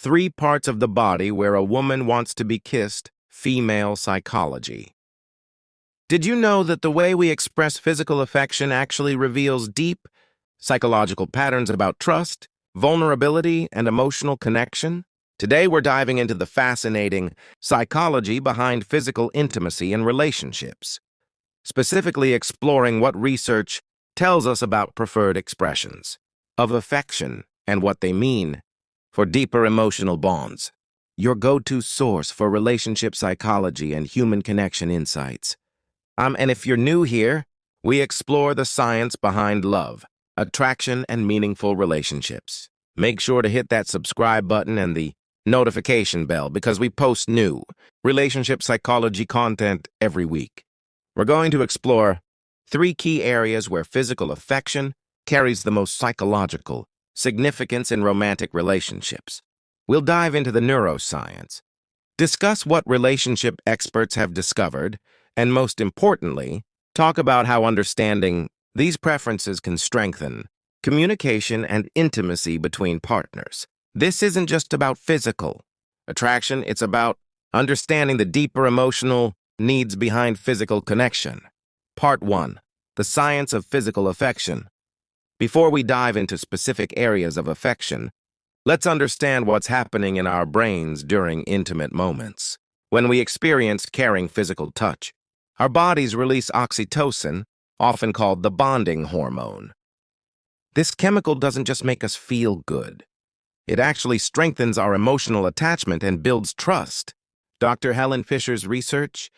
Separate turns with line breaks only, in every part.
3 parts of the body where a woman wants to be kissed, female psychology. Did you know that the way we express physical affection actually reveals deep psychological patterns about trust, vulnerability, and emotional connection? Today we're diving into the fascinating psychology behind physical intimacy in relationships, specifically exploring what research tells us about preferred expressions of affection and what they mean for deeper emotional bonds. Your go-to source for relationship psychology and human connection insights. And if you're new here, we explore the science behind love, attraction, and meaningful relationships. Make sure to hit that subscribe button and the notification bell because we post new relationship psychology content every week. We're going to explore 3 key areas where physical affection carries the most psychological significance in romantic relationships. We'll dive into the neuroscience, discuss what relationship experts have discovered, and most importantly, talk about how understanding these preferences can strengthen communication and intimacy between partners. This isn't just about physical attraction, it's about understanding the deeper emotional needs behind physical connection. Part 1. The science of physical affection. Before we dive into specific areas of affection, let's understand what's happening in our brains during intimate moments. When we experience caring physical touch, our bodies release oxytocin, often called the bonding hormone. This chemical doesn't just make us feel good. It actually strengthens our emotional attachment and builds trust. Dr. Helen Fisher's research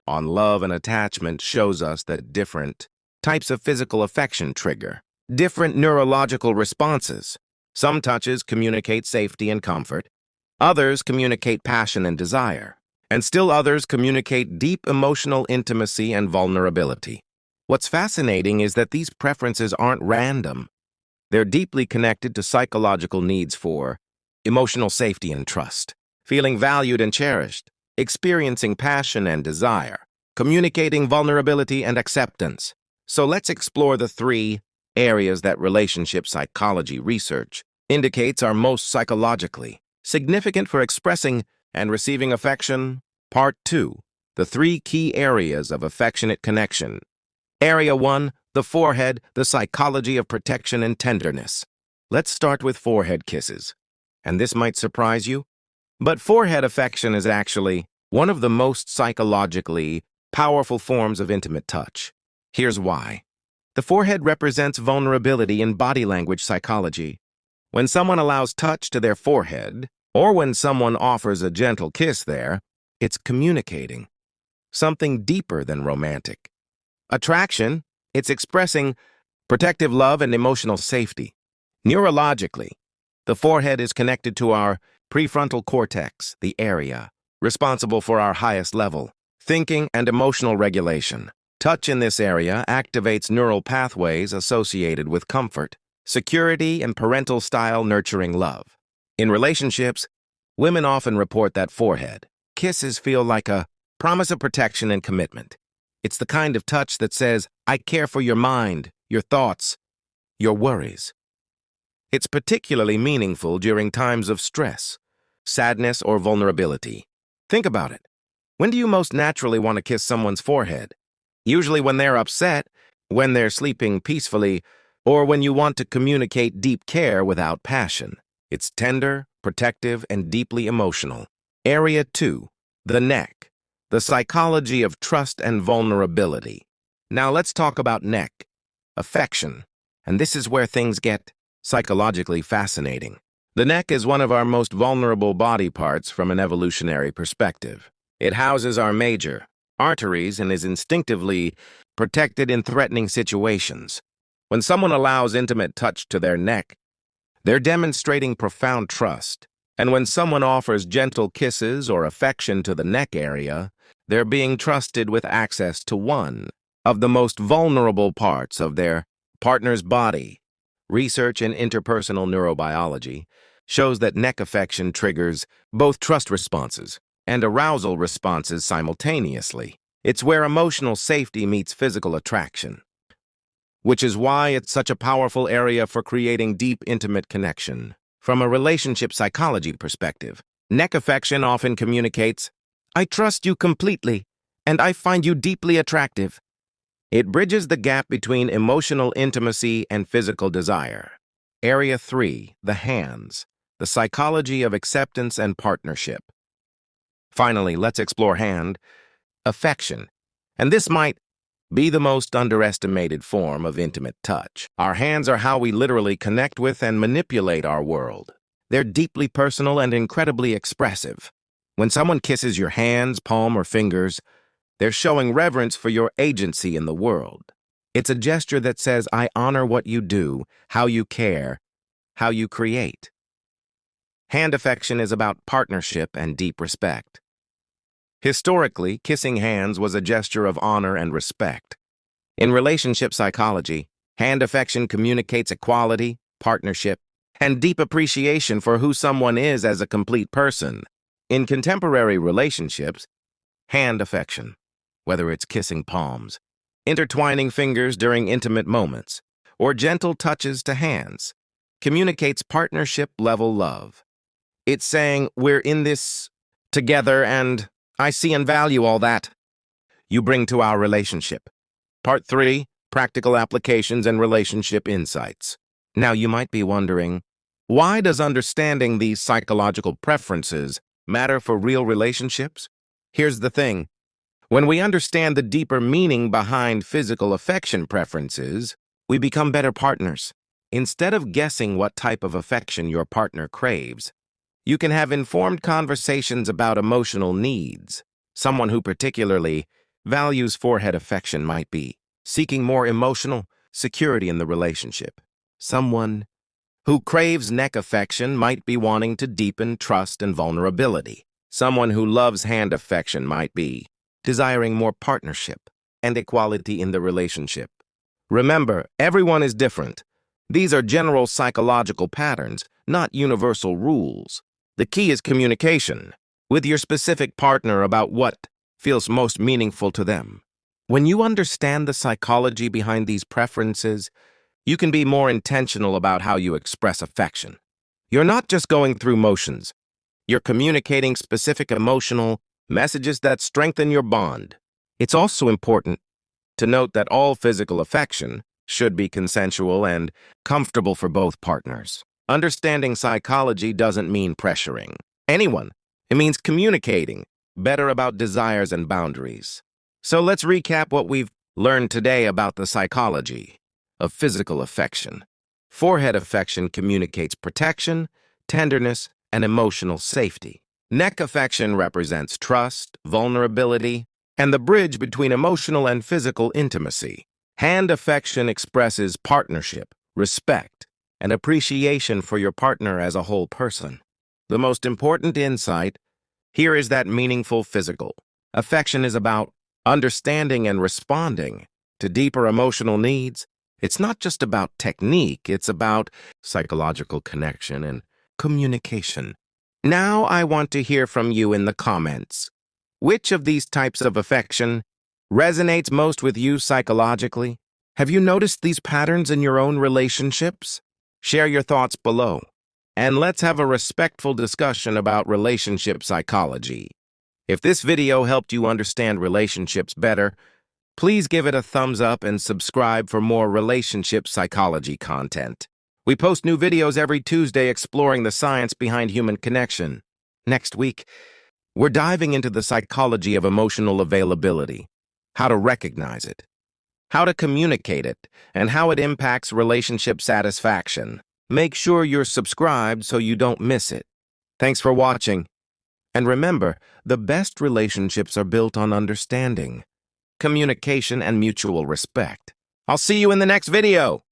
on love and attachment shows us that different types of physical affection trigger different neurological responses. Some touches communicate safety and comfort, others communicate passion and desire, and still others communicate deep emotional intimacy and vulnerability. What's fascinating is that these preferences aren't random. They're deeply connected to psychological needs for emotional safety and trust, feeling valued and cherished, experiencing passion and desire, communicating vulnerability and acceptance. So let's explore the 3 areas that relationship psychology research indicates are most psychologically significant for expressing and receiving affection. Part 2. The 3 key areas of affectionate connection. Area 1. The forehead, the psychology of protection and tenderness. Let's start with forehead kisses. And this might surprise you, but forehead affection is actually one of the most psychologically powerful forms of intimate touch. Here's why. The forehead represents vulnerability in body language psychology. When someone allows touch to their forehead, or when someone offers a gentle kiss there, it's communicating something deeper than romantic attraction. It's expressing protective love and emotional safety. Neurologically, the forehead is connected to our prefrontal cortex, the area responsible for our highest level thinking and emotional regulation. Touch in this area activates neural pathways associated with comfort, security, and parental-style nurturing love. In relationships, women often report that forehead kisses feel like a promise of protection and commitment. It's the kind of touch that says, I care for your mind, your thoughts, your worries. It's particularly meaningful during times of stress, sadness, or vulnerability. Think about it. When do you most naturally want to kiss someone's forehead? Usually when they're upset, when they're sleeping peacefully, or when you want to communicate deep care without passion. It's tender, protective, and deeply emotional. Area 2. The neck. The psychology of trust and vulnerability. Now let's talk about neck affection, and this is where things get psychologically fascinating. The neck is one of our most vulnerable body parts from an evolutionary perspective. It houses our major arteries and is instinctively protected in threatening situations. When someone allows intimate touch to their neck, they're demonstrating profound trust. And when someone offers gentle kisses or affection to the neck area, they're being trusted with access to one of the most vulnerable parts of their partner's body. Research in interpersonal neurobiology shows that neck affection triggers both trust responses and arousal responses simultaneously. It's where emotional safety meets physical attraction, which is why it's such a powerful area for creating deep, intimate connection. From a relationship psychology perspective, neck affection often communicates, "I trust you completely, and I find you deeply attractive." It bridges the gap between emotional intimacy and physical desire. Area 3, the hands, the psychology of acceptance and partnership. Finally, let's explore hand affection. And this might be the most underestimated form of intimate touch. Our hands are how we literally connect with and manipulate our world. They're deeply personal and incredibly expressive. When someone kisses your hands, palm, or fingers, they're showing reverence for your agency in the world. It's a gesture that says, "I honor what you do, how you care, how you create." Hand affection is about partnership and deep respect. Historically, kissing hands was a gesture of honor and respect. In relationship psychology, hand affection communicates equality, partnership, and deep appreciation for who someone is as a complete person. In contemporary relationships, hand affection, whether it's kissing palms, intertwining fingers during intimate moments, or gentle touches to hands, communicates partnership-level love. It's saying, "We're in this together and I see and value all that you bring to our relationship." Part 3, Practical Applications and Relationship Insights. Now you might be wondering, why does understanding these psychological preferences matter for real relationships? Here's the thing. When we understand the deeper meaning behind physical affection preferences, we become better partners. Instead of guessing what type of affection your partner craves, you can have informed conversations about emotional needs. Someone who particularly values forehead affection might be seeking more emotional security in the relationship. Someone who craves neck affection might be wanting to deepen trust and vulnerability. Someone who loves hand affection might be desiring more partnership and equality in the relationship. Remember, everyone is different. These are general psychological patterns, not universal rules. The key is communication with your specific partner about what feels most meaningful to them. When you understand the psychology behind these preferences, you can be more intentional about how you express affection. You're not just going through motions. You're communicating specific emotional messages that strengthen your bond. It's also important to note that all physical affection should be consensual and comfortable for both partners. Understanding psychology doesn't mean pressuring anyone. It means communicating better about desires and boundaries. So let's recap what we've learned today about the psychology of physical affection. Forehead affection communicates protection, tenderness, and emotional safety. Neck affection represents trust, vulnerability, and the bridge between emotional and physical intimacy. Hand affection expresses partnership, respect, and appreciation for your partner as a whole person. The most important insight here is that meaningful physical affection is about understanding and responding to deeper emotional needs. It's not just about technique, it's about psychological connection and communication. Now I want to hear from you in the comments. Which of these types of affection resonates most with you psychologically? Have you noticed these patterns in your own relationships? Share your thoughts below, and let's have a respectful discussion about relationship psychology. If this video helped you understand relationships better, please give it a thumbs up and subscribe for more relationship psychology content. We post new videos every Tuesday exploring the science behind human connection. Next week, we're diving into the psychology of emotional availability, how to recognize it, how to communicate it, and how it impacts relationship satisfaction. Make sure you're subscribed so you don't miss it. Thanks for watching. And remember, the best relationships are built on understanding, communication, and mutual respect. I'll see you in the next video.